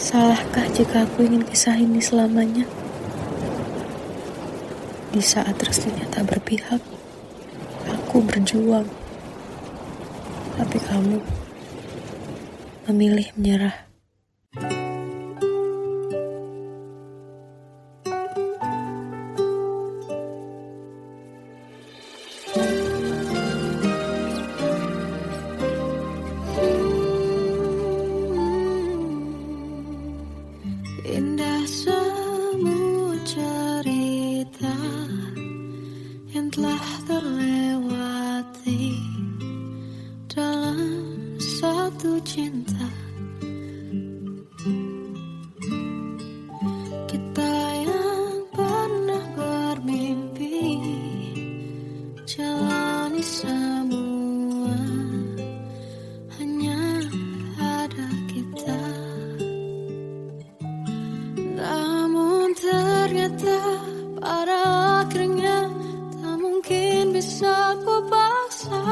Salahkah jika aku ingin kisah ini selamanya? Di saat restunya tak berpihak, aku berjuang. Tapi kamu memilih menyerah. Indah semua cerita yang telah terlewati dalam satu cinta. Kita yang pernah bermimpi jalani semua, hanya ada kita. Namun ternyata pada akhirnya tak mungkin bisa ku paksa.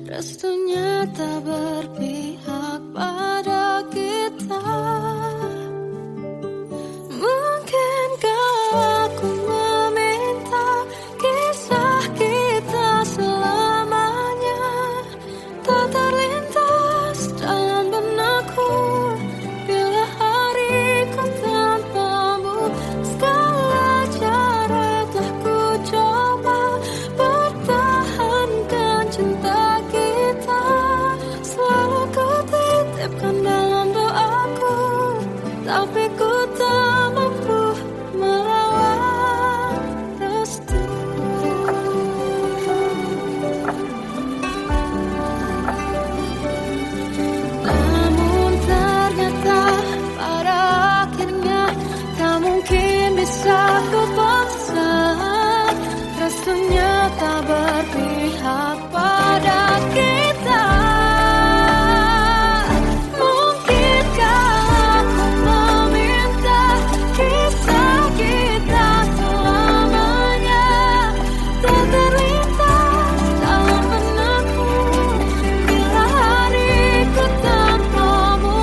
Restunya tak berpihak pada kita. Mungkinkah aku meminta kisah kita selamanya tak terlintas dalam benakku bila hariku tanpamu. Segala cara telah ku coba pertahankan cinta kita. Selalu ku titipkan dalam doaku, tapi ku tak mampu melawan restu. Namun ternyata pada akhirnya tak mungkin bisa ku paksa. Restunya tak berpihak pada kita. Mungkinkah aku meminta kisah kita selamanya tak terlintas dalam benakku bila hariku tanpamu.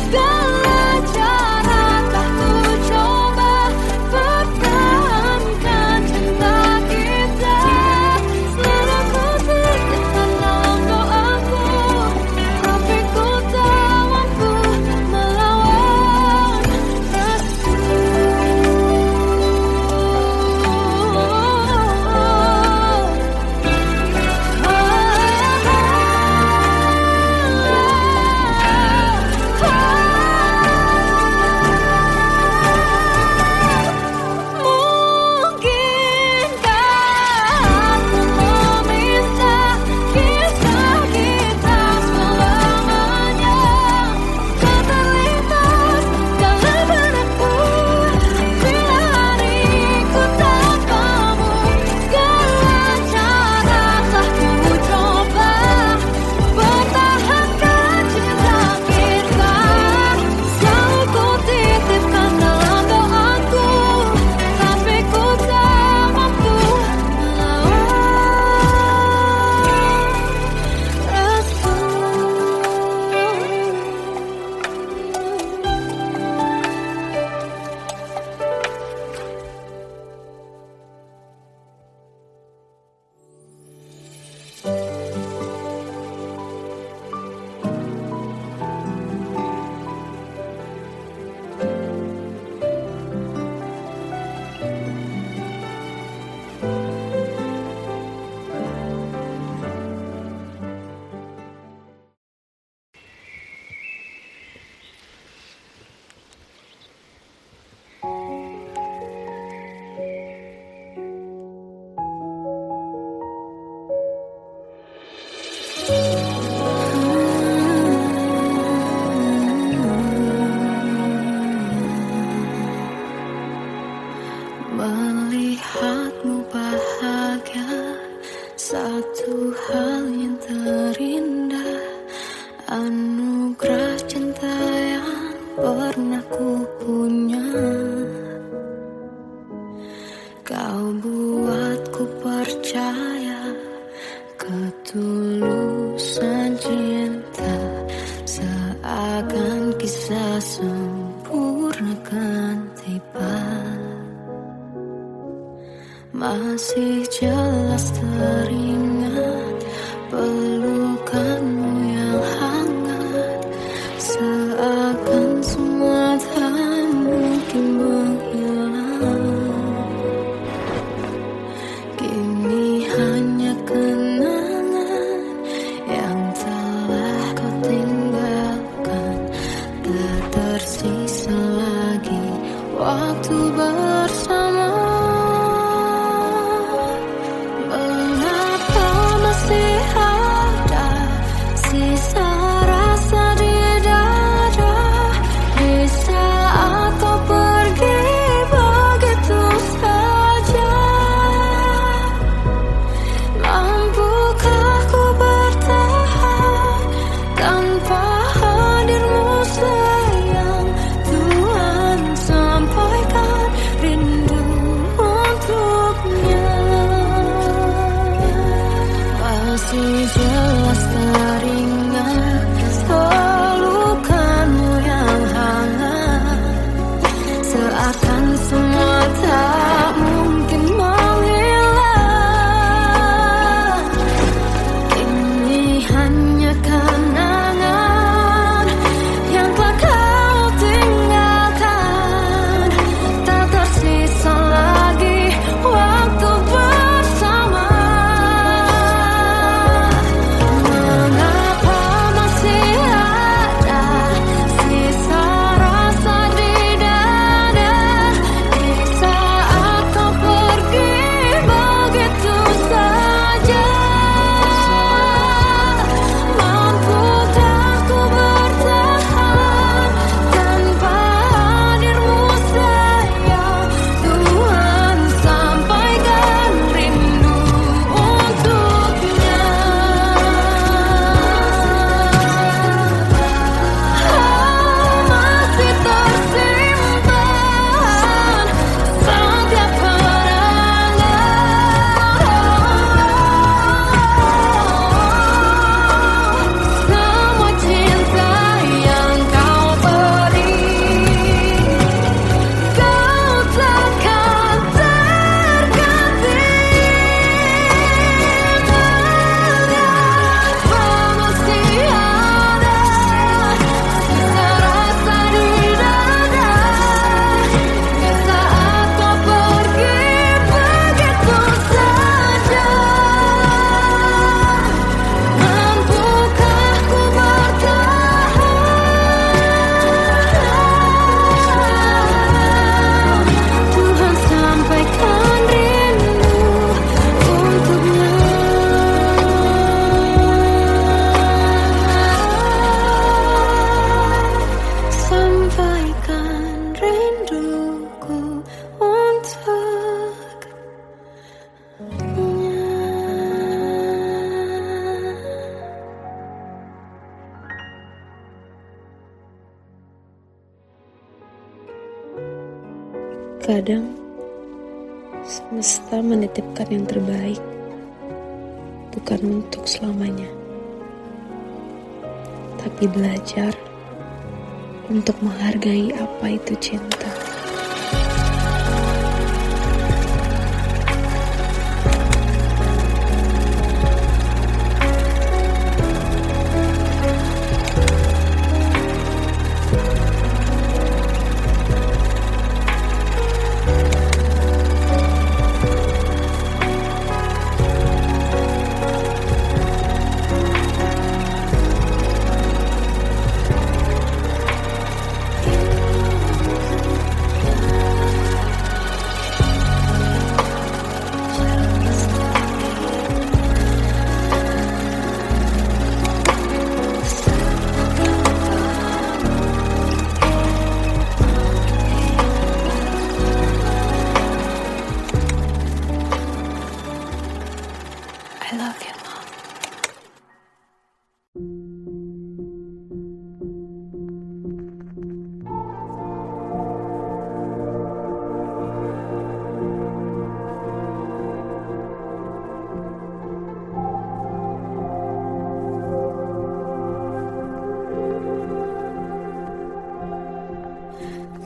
Segala cara telah ku coba pertahankan cinta kita. Selalu ku titipkan dalam doaku, tapi ku tak mampu melawan restu. Mungkinkah aku meminta kisah kita selamanya tak terlintas dalam benakku bila hariku tanpamu. Segala cara telah ku coba pertahankan cinta kita. Selalu ku titipkan dalam doaku, tapi ku tak mampu melawan restu. Melihatmu bahagia, satu hal yang terindah, anugerah cinta yang pernah ku punya. Kau buatku percaya ketulusan cinta, seakan kisah semua Masih jelas teringat pelukanmu yang hangat, seakan semua tak mungkin menghilang. Kini hanya kenangan yang telah kau tinggalkan. Tak tersisa lagi waktu bersama. Mengapa masih ada sisa rasa di dada, di saat kau pergi begitu saja? Mampukah ku bertahan tanpa hadirmu sayang? Tuhan, sampaikan rindu untuknya. Masih jelas teringat pelukanmu yang hangat, seakan semua tak mungkin menghilang. Ini hanya kenangan yang telah kau tinggalkan. Tak tersisa lagi waktu bersama. Mengapa masih ada sisa rasa di dada, di saat kau pergi begitu saja? Mampukah ku bertahan tanpa hadirmu sayang? Tuhan, sampaikan rindu untuknya. Masih tersimpan setiap kenangan, semua cinta yang kau beri. Kau takkan terganti. Mengapa masih ada sisa rasa di dada, di saat kau pergi begitu saja? Mampukah ku bertahan? Tuhan, sampaikan rindu untuknya. Sampaikan rinduku untuknya. Kadang semesta menitipkan yang terbaik, bukan untuk selamanya, tapi belajar untuk menghargai apa itu cinta. I love you, Mom.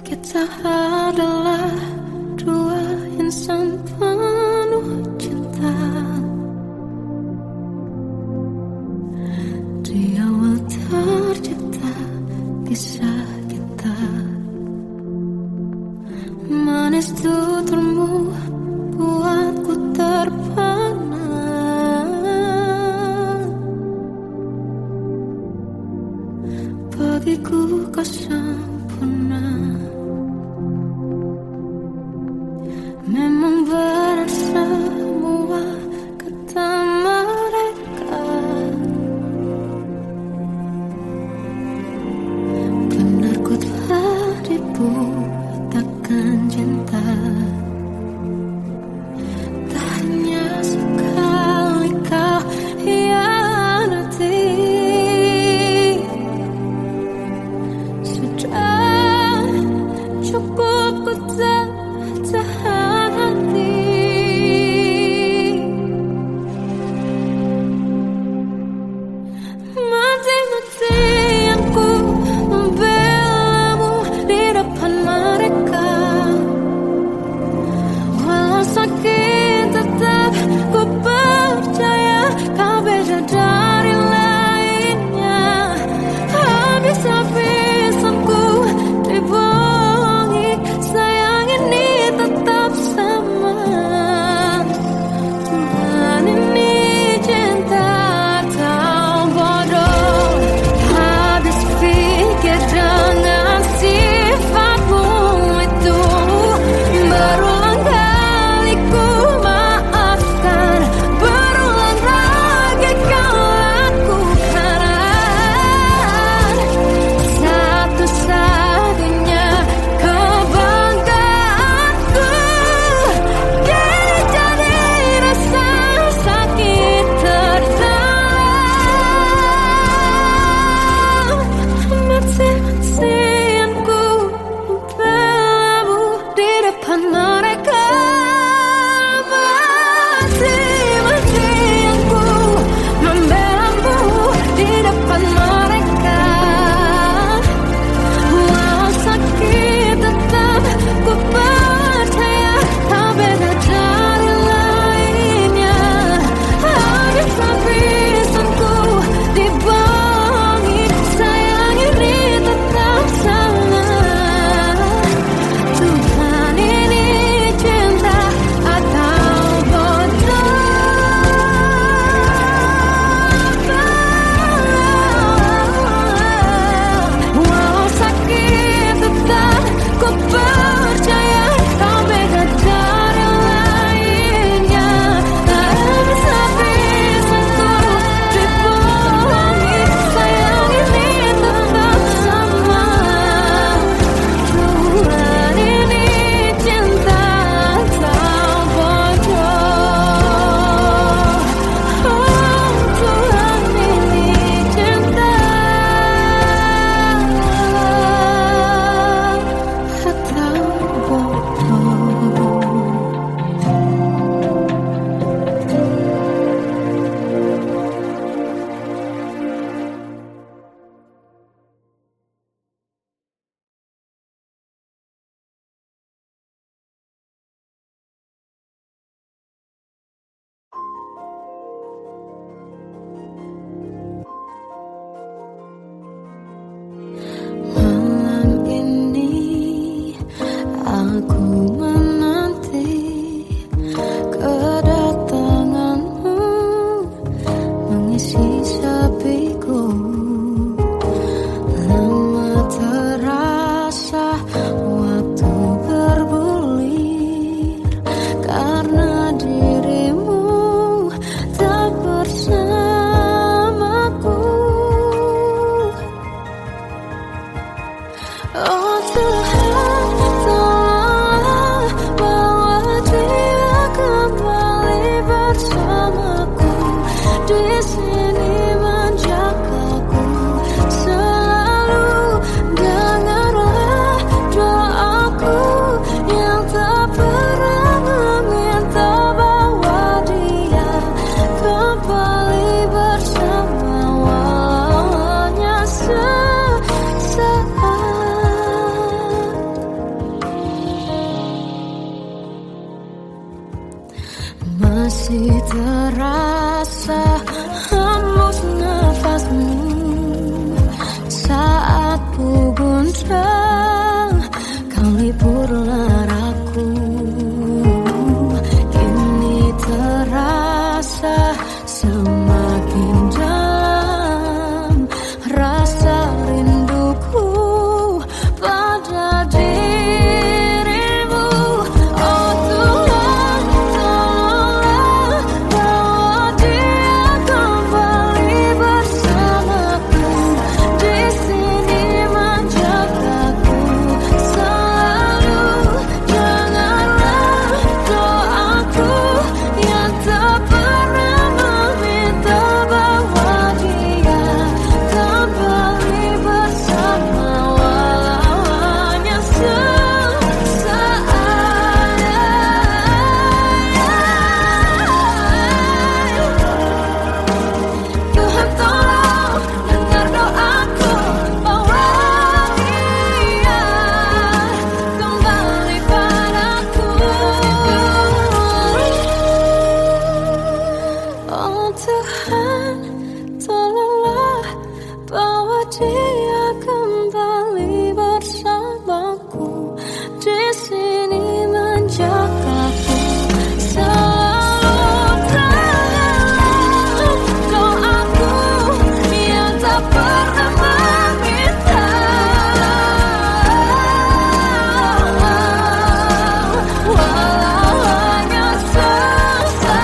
Kita adalah dua insan penuh terasa hembus nafasmu saat ku guncang, kau liburlah raku. Kini terasa semakin dalam rasa rinduku pada dirimu. Oh Tuhan, tolonglah bawa dia kembali bersamaku. Di sini menjagaku selalu. Janganlah doaku yang tak pernah meminta bawa dia kembali bersama, walau hanya sesaat. Tuhan tolong dengar doaku, bawa dia kembali padaku. Oh Tuhan, tolonglah bawa dia kembali bersamaku. Di sini menjagaku selalu. Janganlah doaku yang tak pernah meminta, walau hanya sesaat.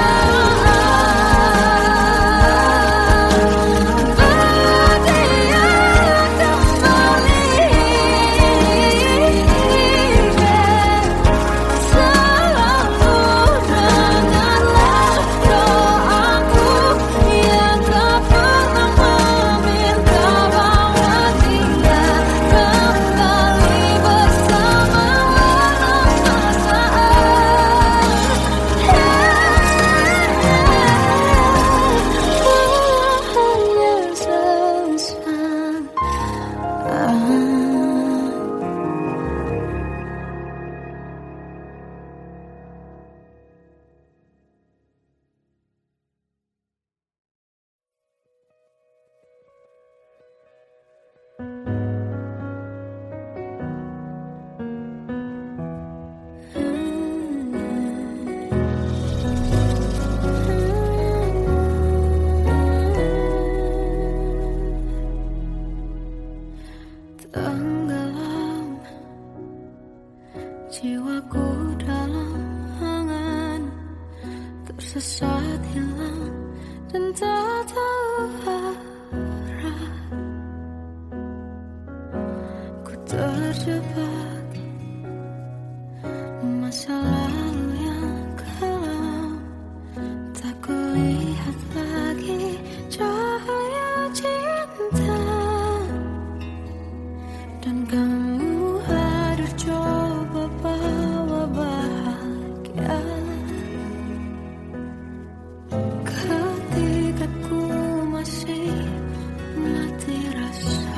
Tenggelam jiwaku dalam angan, tersesat hilang dan tak tahu arah. Ku terjebak masa lalu yang kelam, tak kulihat lagi cahaya cinta. Dan kamu hadir coba bawa bahagia ketika ku masih mati rasa.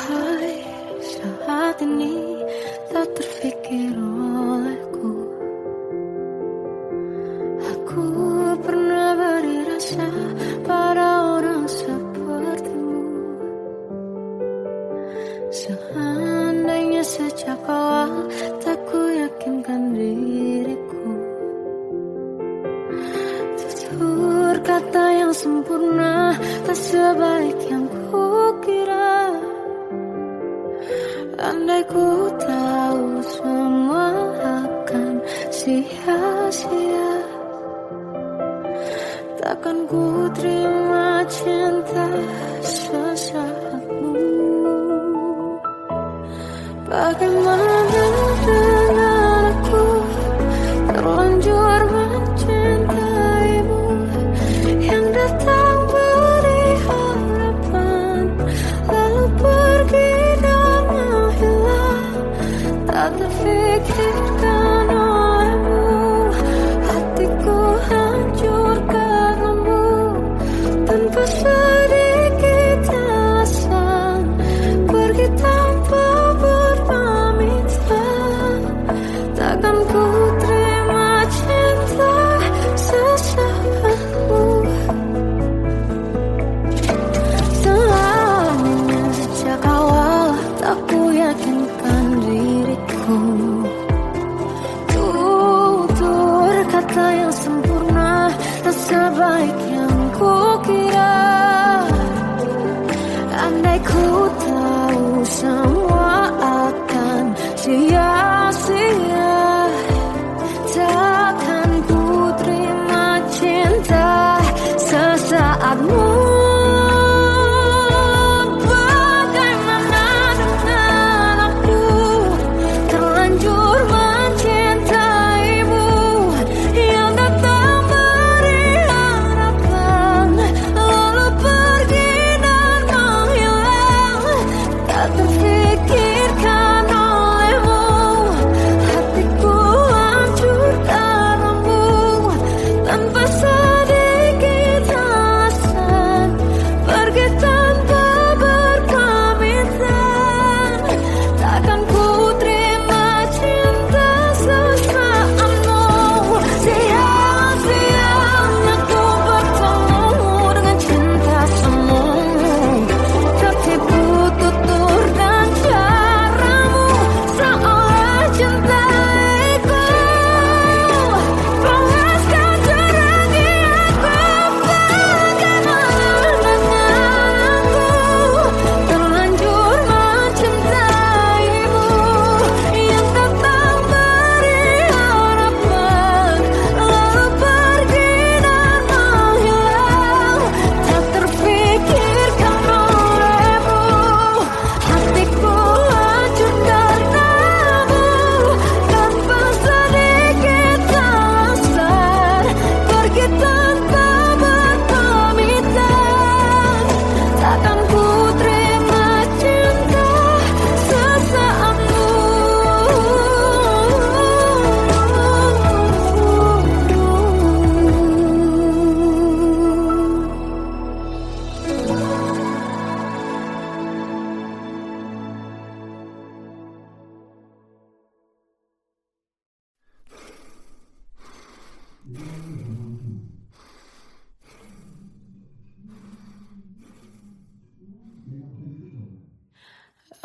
Sampai saat ini tak terfikir olehku. Aku pernah beri rasa pada orang sepertimu. Seandainya sejak awal tak ku yakinkan diriku. Tutur kata yang sempurna tak sebaik yang ku kira. Andai ku tahu semua akan sia-sia, takkan ku terima cinta sesaatmu. Bagaimana dengan aku terlanjur mencintaimu, yang datang beri harapan lalu pergi dan menghilang. Tak terfikirkan olehmu, hatiku hancur karenamu. Tanpa sedikit alasan pergi tanpa berpamitan. Takkan ku terima cinta sesaatmu. Selamanya sejak awal tak ku yakinkan diriku. Tutur kata yang sempurna tak sebaik yang ku kira. Andai ku tahu semua akan sia-sia, takkan ku terima cinta sesaatmu. Bagaimana dengan aku terlanjur mencintaimu, yang datang beri harapan lalu pergi dan menghilang. Tak terfikirkan olehmu, hatiku hancur karenamu. Tanpa sedikit alasan pergi tanpa berpamitan. Takkan ku terima cinta sesaatmu. Sia-sianya ku bertemu dengan cinta semu. Tertipu tutur dan caramu, seolah cintaiku panaskan terangi aku. Bagaimana dengan aku terlanjur mencintaimu, yang datang beri harapan lalu pergi dan menghilang. Tak terfikirkan olehmu, hatiku hancur karenamu. Tanpa sedikit alasan pergi tanpa berpamitan. Takkan ku terima cinta sesaatmu.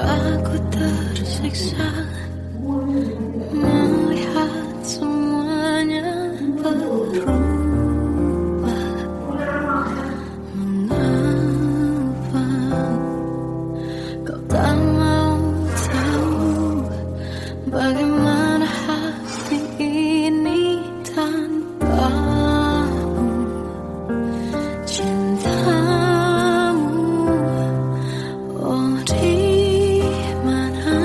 Aku tersiksa melihat semuanya berubah. Mengapa kau tak mau tahu bagaimana hati ini tanpamu? Cintamu, oh di mana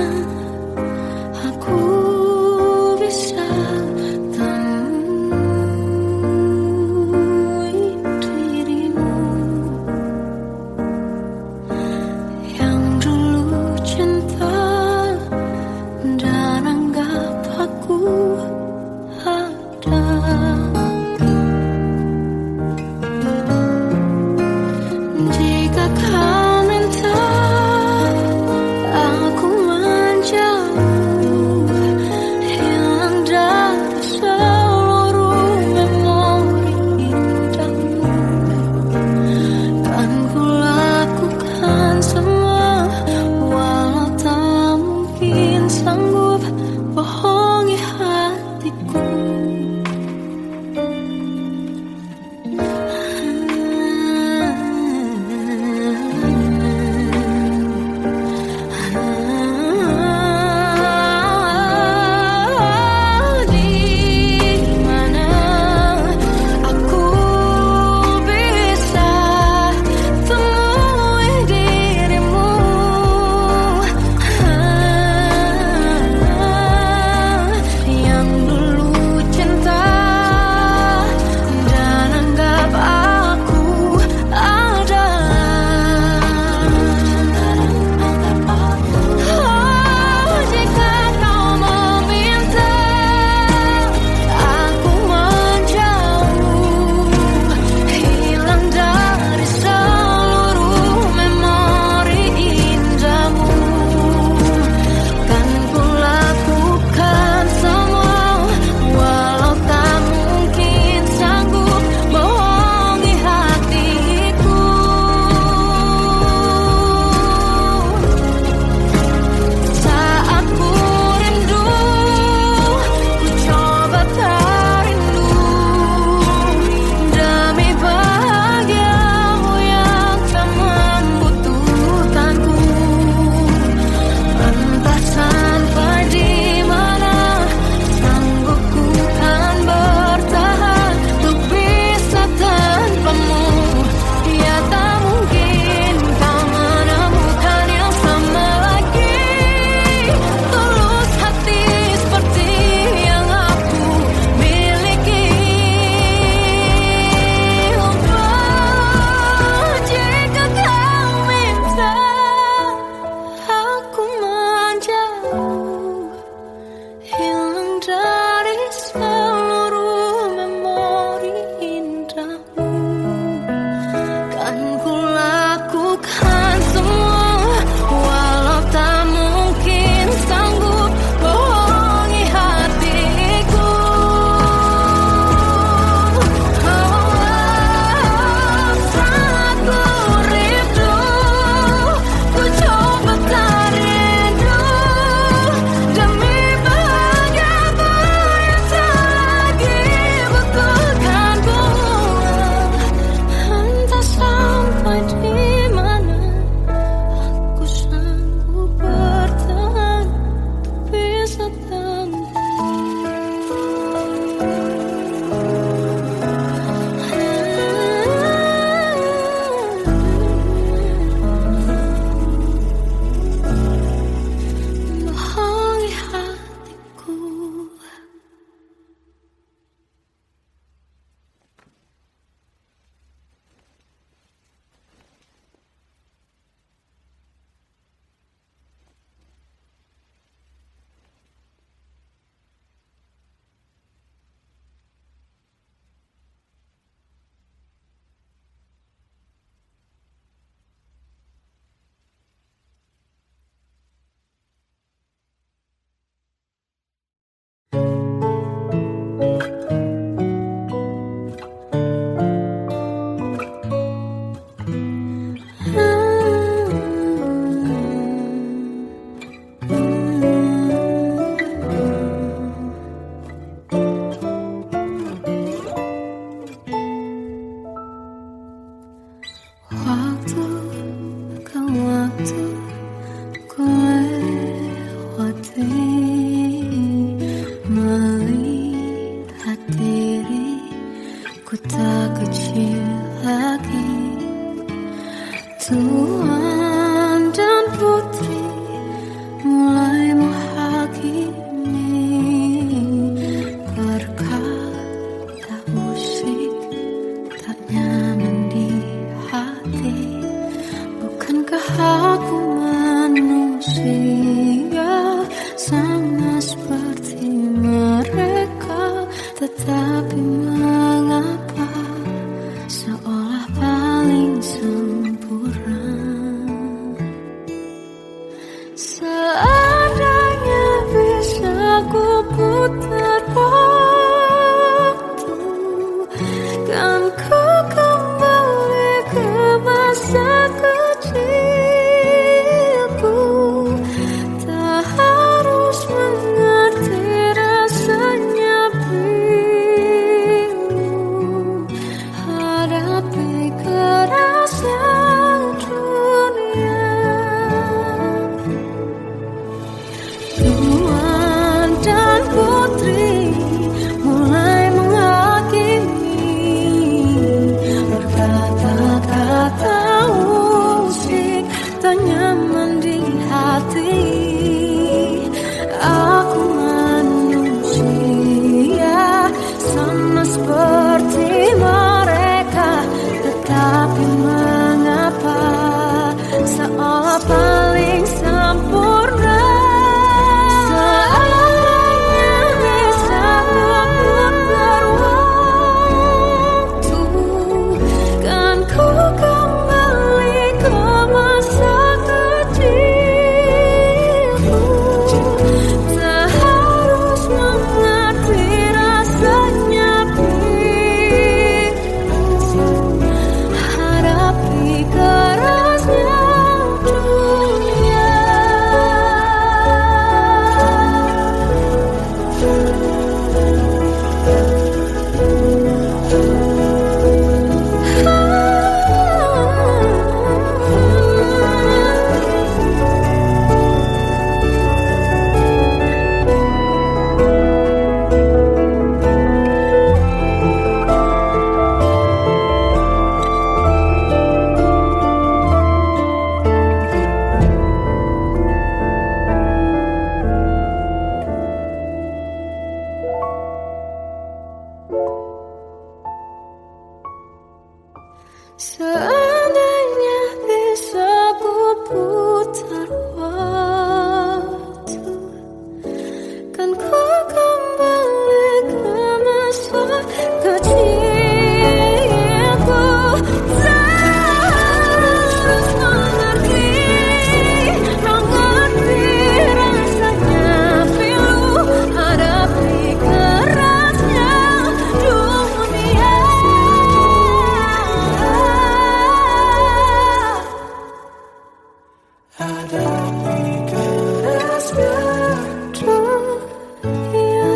Seandainya bisa ku putar waktu, kan ku kembali ke masa kecilku. Tak harus mengerti rasanya pilu, hadapi kerasnya dunia. Tuan dan putri mulai menghakimi, berkata-kata usik tak nyaman di hati. Aku manusia sama seperti mereka, tetapi mengapa seolah paling sempurna. Seandainya bisa ku putar waktu, kan ku kembali ke masa kecilku. Tak harus mengerti, mengerti rasanya pilu, hadapi kerasnya dunia. Hadapi kerasnya dunia.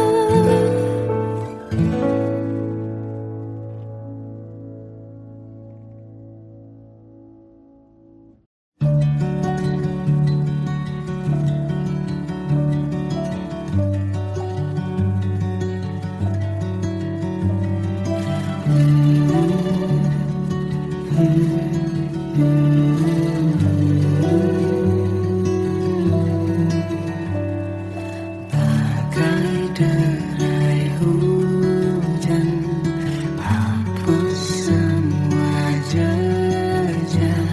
Bagai derai hujan, hapus semua jejak,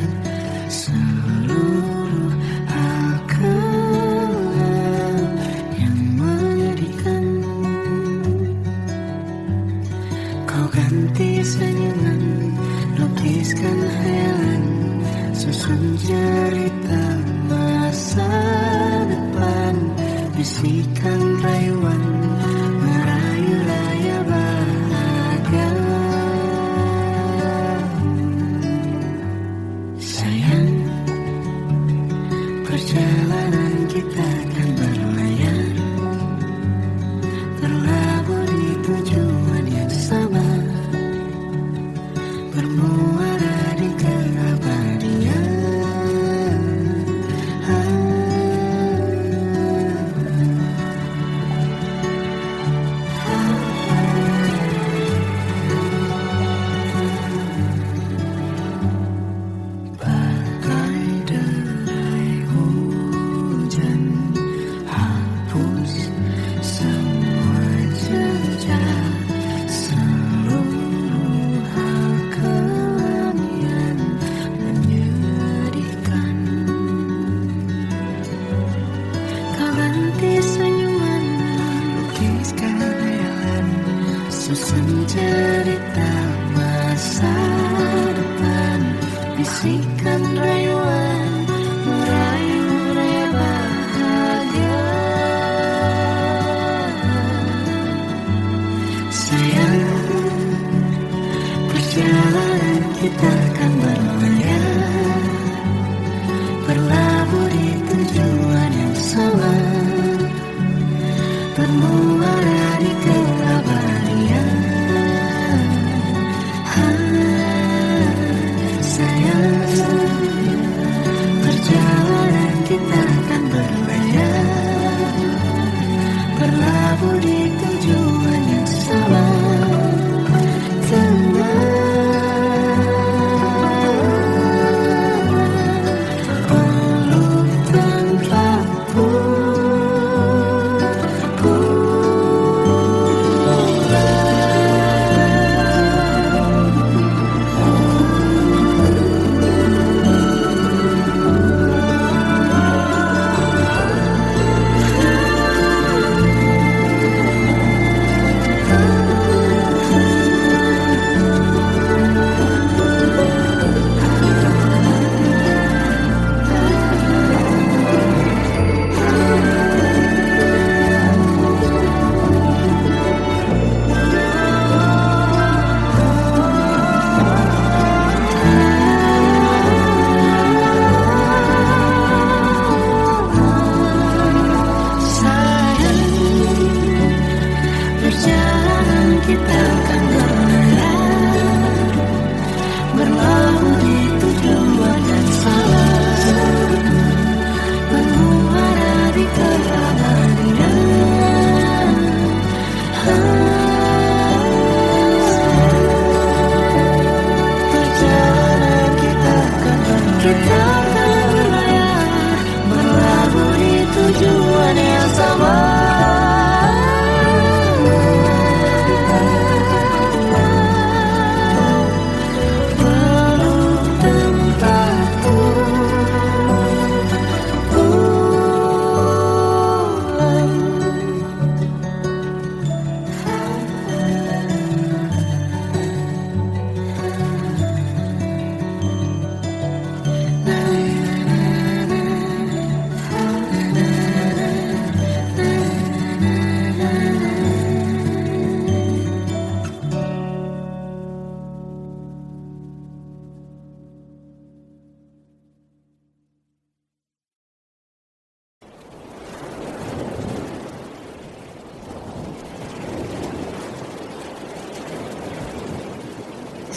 seluruh hal kelam yang menyedihkan. Kau ganti senyuman, lukiskan hayalan, susun cerita masa depan. Bisikan rayuan, merayu raya bahagia. Sayang, perjalanan kita kan berlayar, terlabur di tujuan yang sama, bermuara di keabadian. Susun cerita masa depan, bisikan rayuan, merayu rela.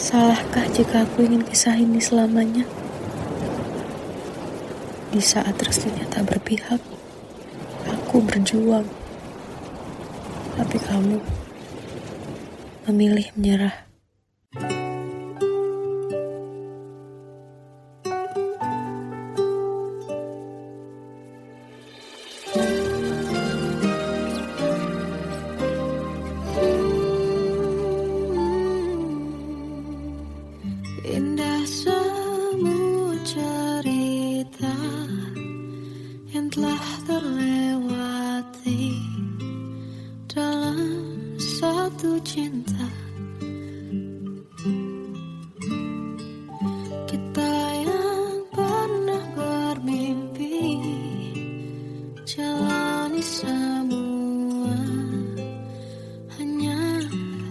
Salahkah jika aku ingin kisah ini selamanya? Di saat restunya tak berpihak, aku berjuang. Tapi kamu memilih menyerah. Indah semua cerita yang telah terlewati dalam satu cinta. Kita yang pernah bermimpi jalani semua, hanya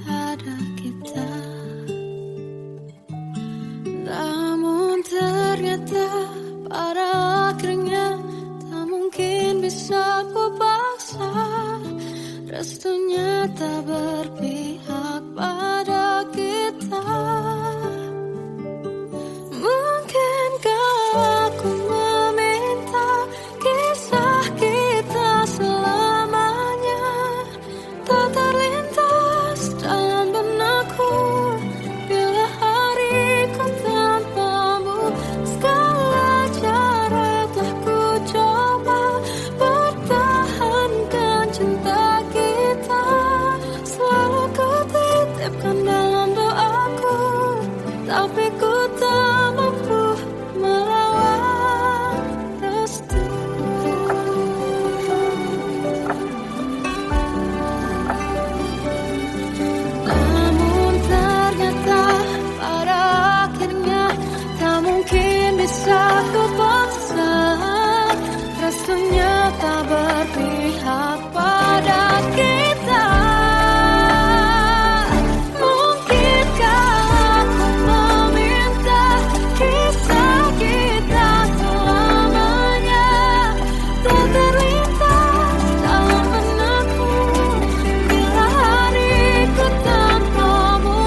ada kita. Namun ternyata pada akhirnya tak mungkin bisa ku paksa. Restunya tak berpihak pada kita. Mungkinkah aku meminta kisah kita selamanya tak terlintas dalam benakku bila hariku tanpamu. Segala cara telah ku coba pertahankan cinta kita. Selalu ku titipkan dalam doaku, tapi ku tak mampu melawan restu. Namun ternyata pada akhirnya tak mungkin bisa ku paksa. Restunya tak berpihak pada kita. Mungkinkah aku meminta kisah kita selamanya tak terlintas dalam benakku bila hariku tanpamu.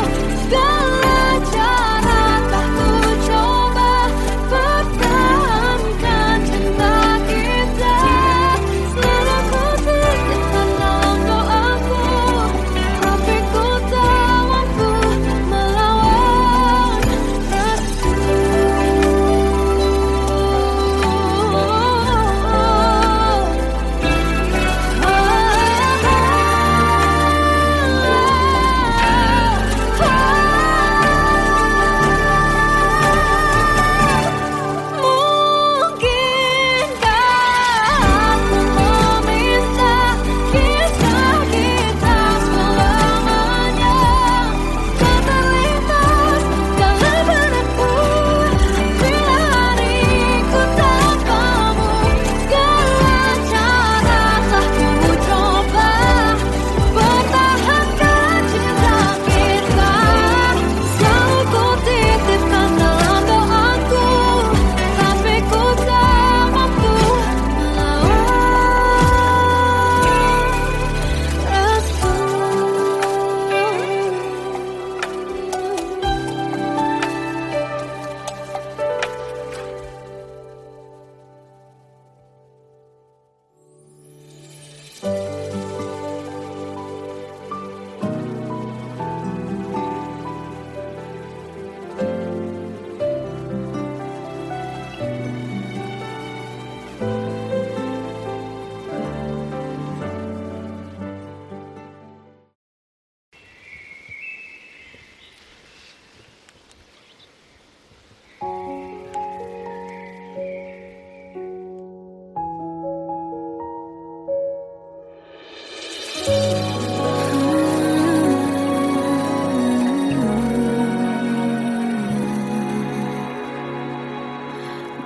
Segala cara telah ku coba pertahankan cinta kita. Selalu ku titipkan dalam doaku, tapi ku tak mampu melawan restu. Mungkinkah aku meminta kisah kita selamanya tak terlintas dalam benakku bila hariku tanpamu. Segala cara telah ku coba pertahankan cinta kita. Selalu ku titipkan dalam doaku, tapi ku tak mampu melawan restu.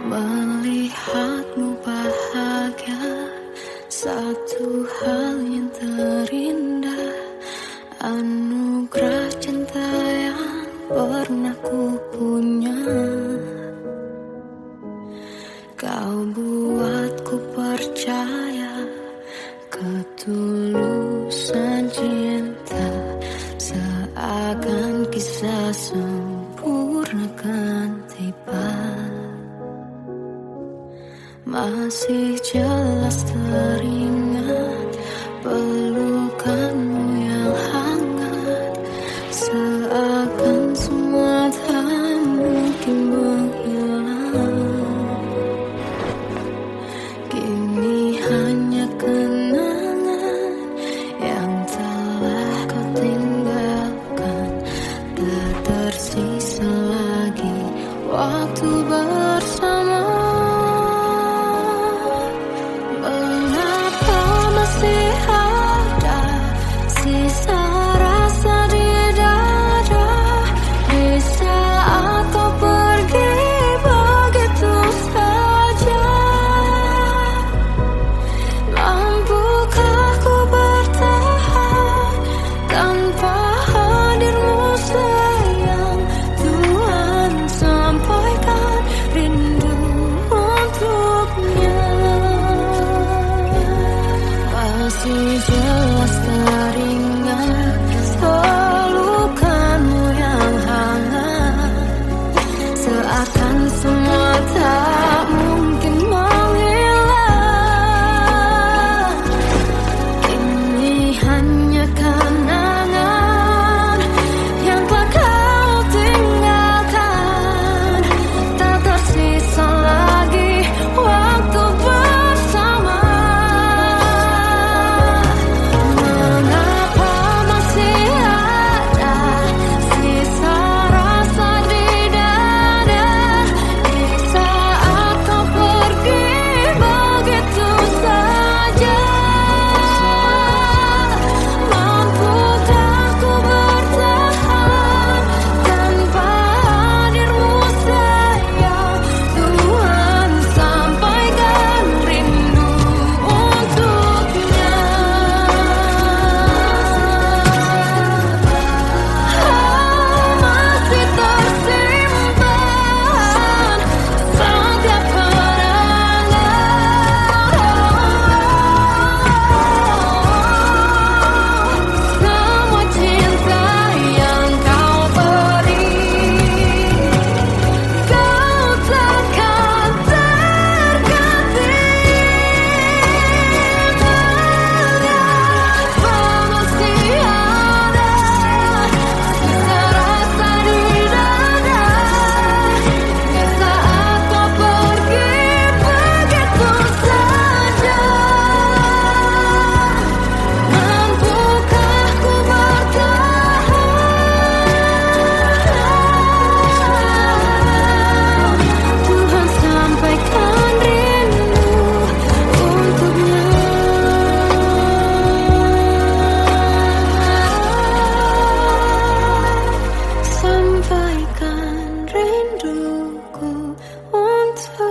Melihatmu bahagia, satu hal yang terindah, anugerah cinta yang pernah ku punya. Kau buatku percaya ketulusan cinta, seakan kisah semua teringat pelukanmu yang hangat, seakan semua tak mungkin menghilang. Kini hanya kenangan yang telah kau tinggalkan, tak tersisa lagi waktu bersama. Mengapa masih ada sisa rasa di dada, di saat kau pergi begitu saja? Mampukah ku bertahan tanpa hadirmu sayang? Tuhan, sampaikan rindu untuknya. Masih jelas teringat pelukanmu yang hangat, seakan semua tak mungkin menghilang. Kini hanya kenangan yang telah kau tinggalkan, tak tersisa lagi waktu bersama. Mengapa masih ada sisa rasa di dada, di saat kau pergi begitu saja? Mampukah ku bertahan tanpa hadirmu sayang? Tuhan, sampaikan rindu untuknya. Masih tersimpan setiap kenangan, semua cinta yang kau beri. Kau takkan terganti. Mengapa masih ada sisa rasa di dada, di saat kau pergi begitu saja? Mampukah ku bertahan? Tuhan, sampaikan rindu untuknya. Sampaikan rinduku untuknya.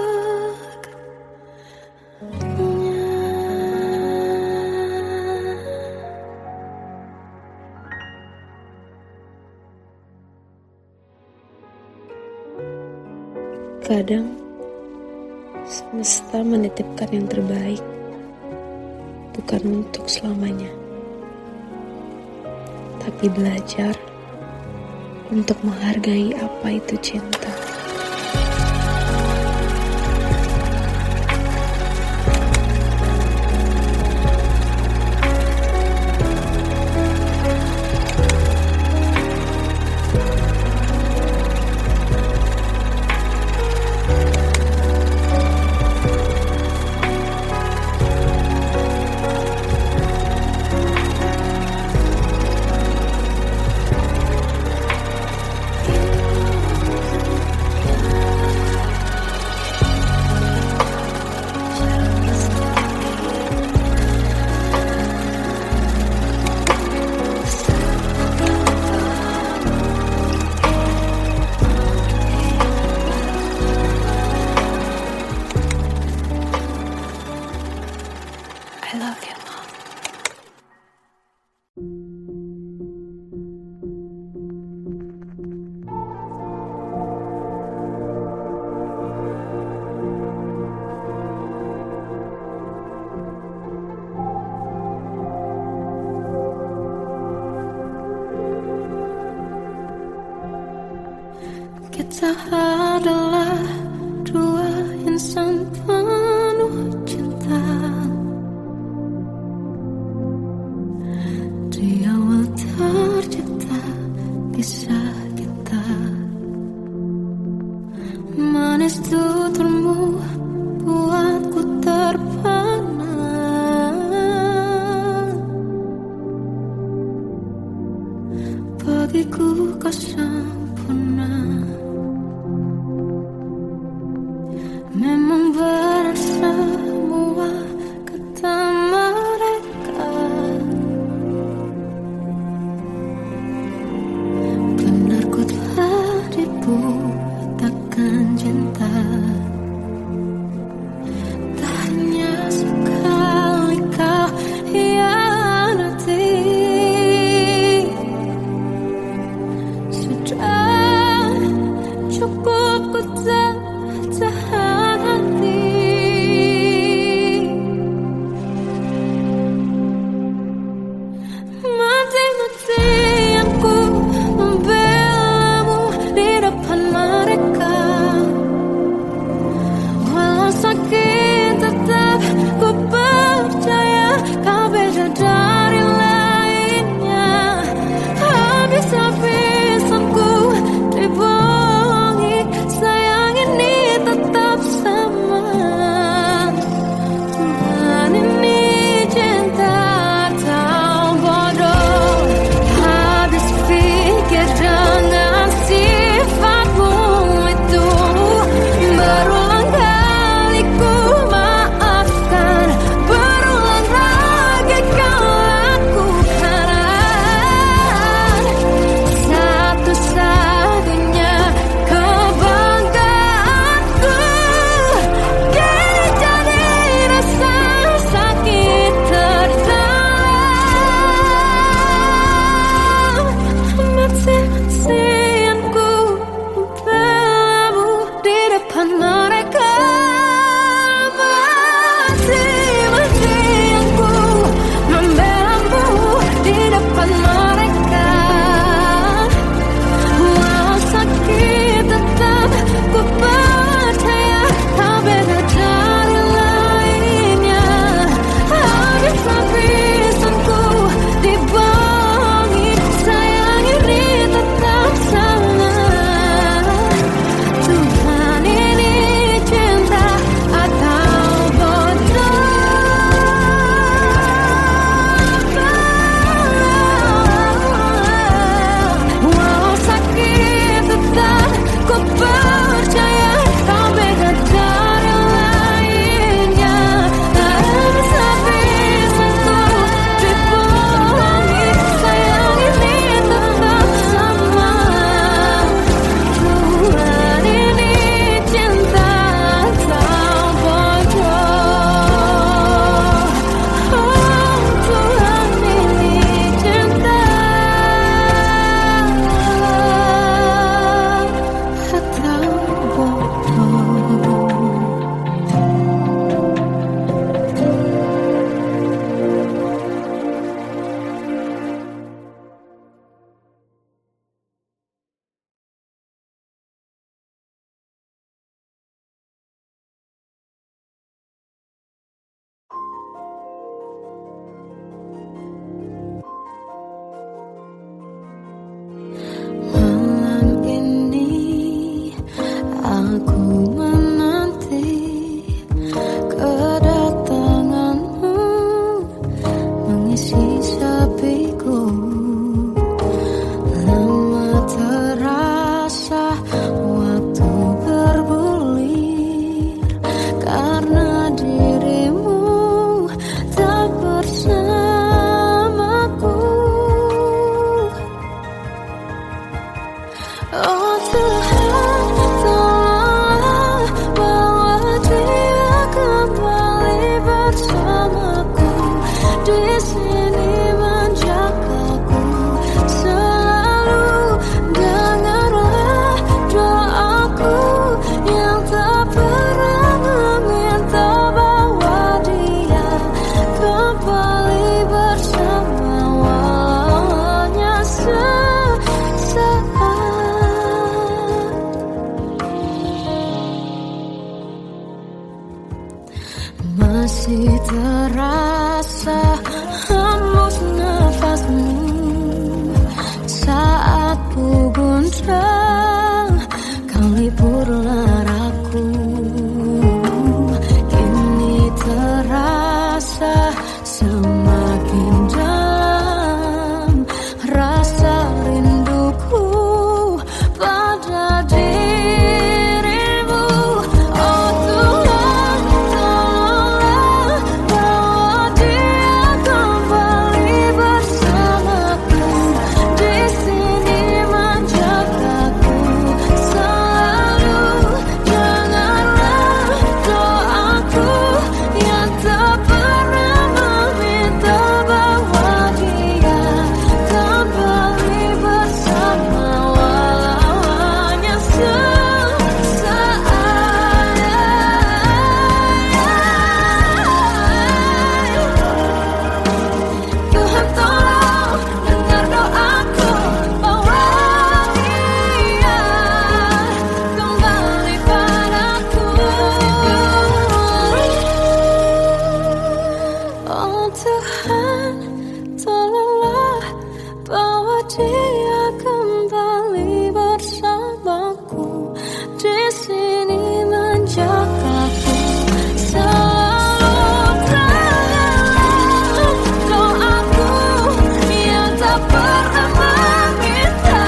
Kadang semesta menitipkan yang terbaik, bukan untuk selamanya, tapi belajar untuk menghargai apa itu cinta. I love you, Mom. Kita adalah dua insan penuh cinta. kisah kita. Manis tuturmu buatku terpana. Bagiku kau sempurna. Memang benar semua kata mereka. semakin dalam rasa rinduku pada dirimu. Oh Tuhan, tolonglah bawa dia kembali bersamaku. Di sini menjagaku selalu. Janganlah doaku yang tak pernah meminta bahwa dia kembali bersama, walau hanya sesaat. Tuhan tolong dengar doaku, bawa dia kembali padaku. Oh Tuhan, tolonglah bawa dia kembali bersamaku. Di sini menjagaku selalu. Doaku yang tak pernah meminta,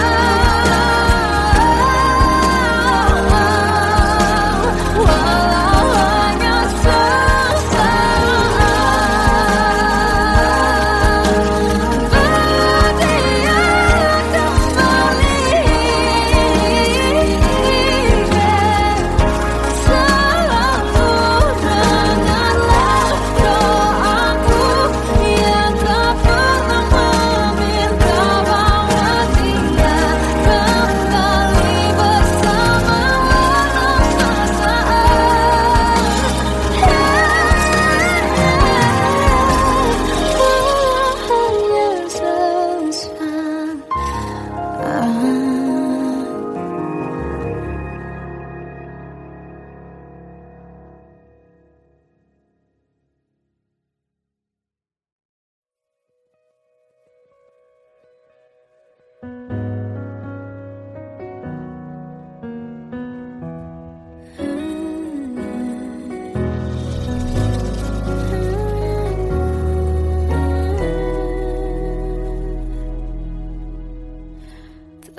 walau hanya sesaat. Dia kembali selalu. Dengarlah doaku yang tak pernah meminta bahwa dia kembali bersama, walau sesaat. Hanya sesaat.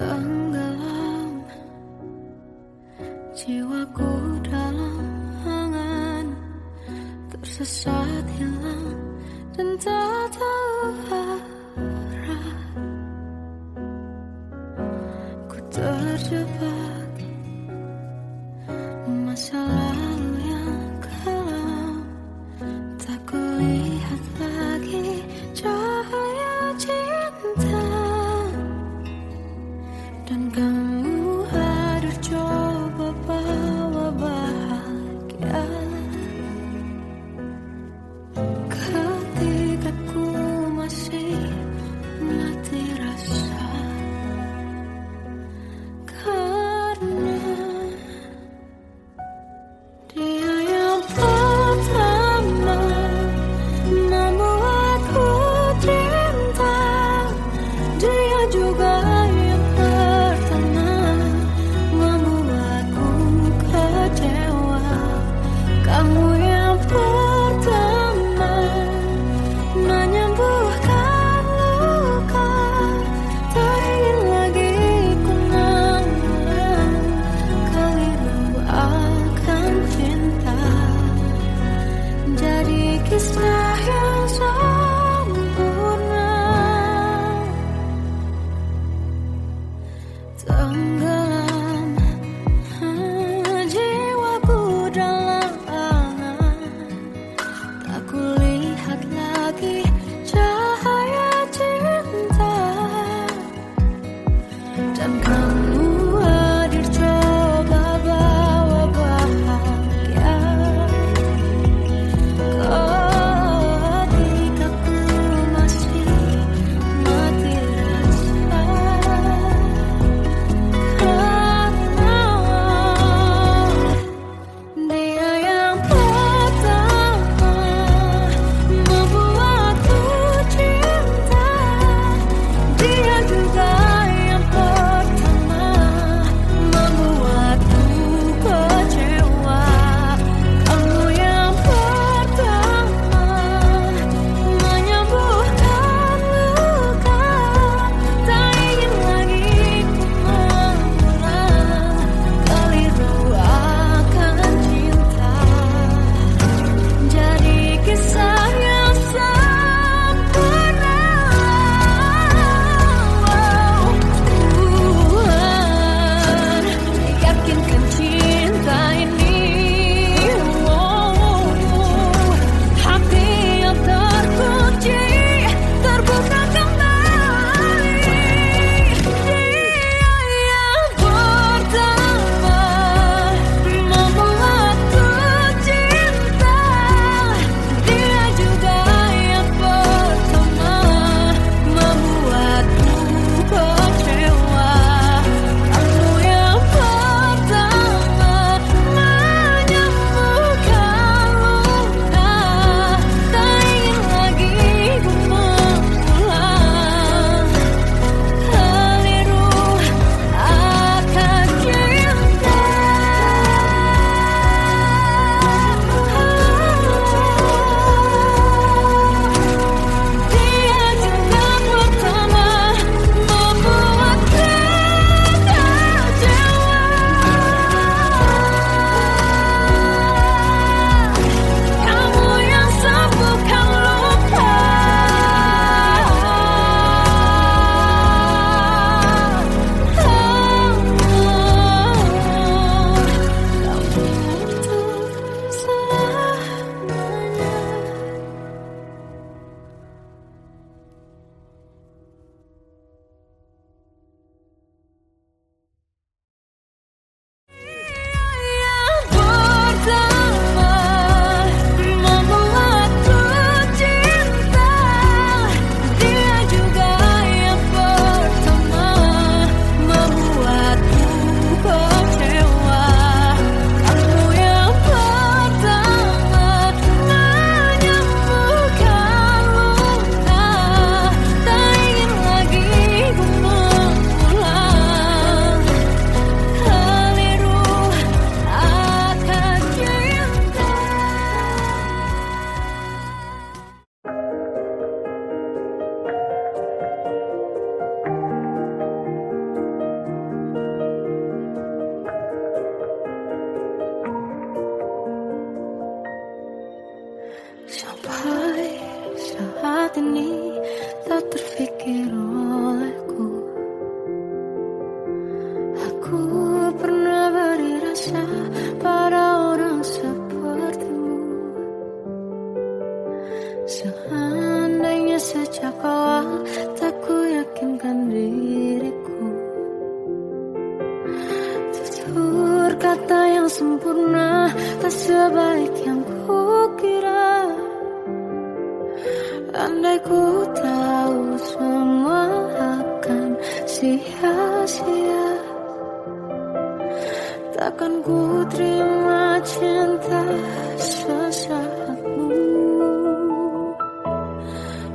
Tenggelam jiwaku dalam angan, tersesat hilang dan tak tahu arah. Ku terjebak masa lalu yang kelam, tak kulihat lagi cahaya cinta. Dan kamu hadir coba bawa bahagia. Ketika ku masih mati rasa, karena dia yang pertama membuatku cinta. Dia juga yang pertama membuatku kecewa. Kamu yang pertama menyembuhkan luka. Tak ingin lagi ku mengulang keliru akan cinta. Jadi kisah yang sempurna. Tenggelam jiwaku dalam angan, tak kulihat lagi cahaya cinta. Dan kamu hadir coba bawa bahagia. Ketika ku masih mati rasa, karena dia yang pertama membuatku saat ini tak terfikir olehku. Aku pernah beri rasa pada orang sepertimu. Seandainya sejak awal tak ku yakinkan diriku. Tutur kata yang sempurna tak sebaik yang kukira. Andai ku tahu semua akan sia-sia, takkan ku terima cinta sesaatmu.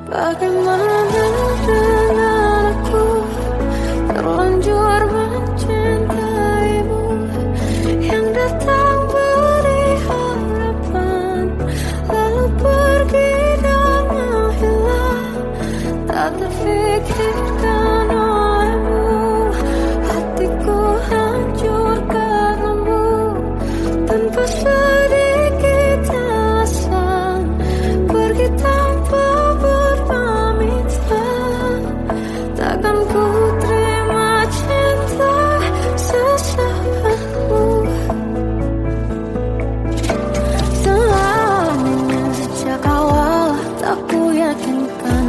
Bagaimana dengan aku terlanjur mencintaimu, yang datang beri harapan lalu pergi dan menghilang. Tak terfikirkan olehmu, hatiku hancur karenamu. Tanpa sedikit alasan pergi tanpa berpamitan. Takkan ku terima cinta sesaatmu. Selamanya sejak awal tak ku yakinkan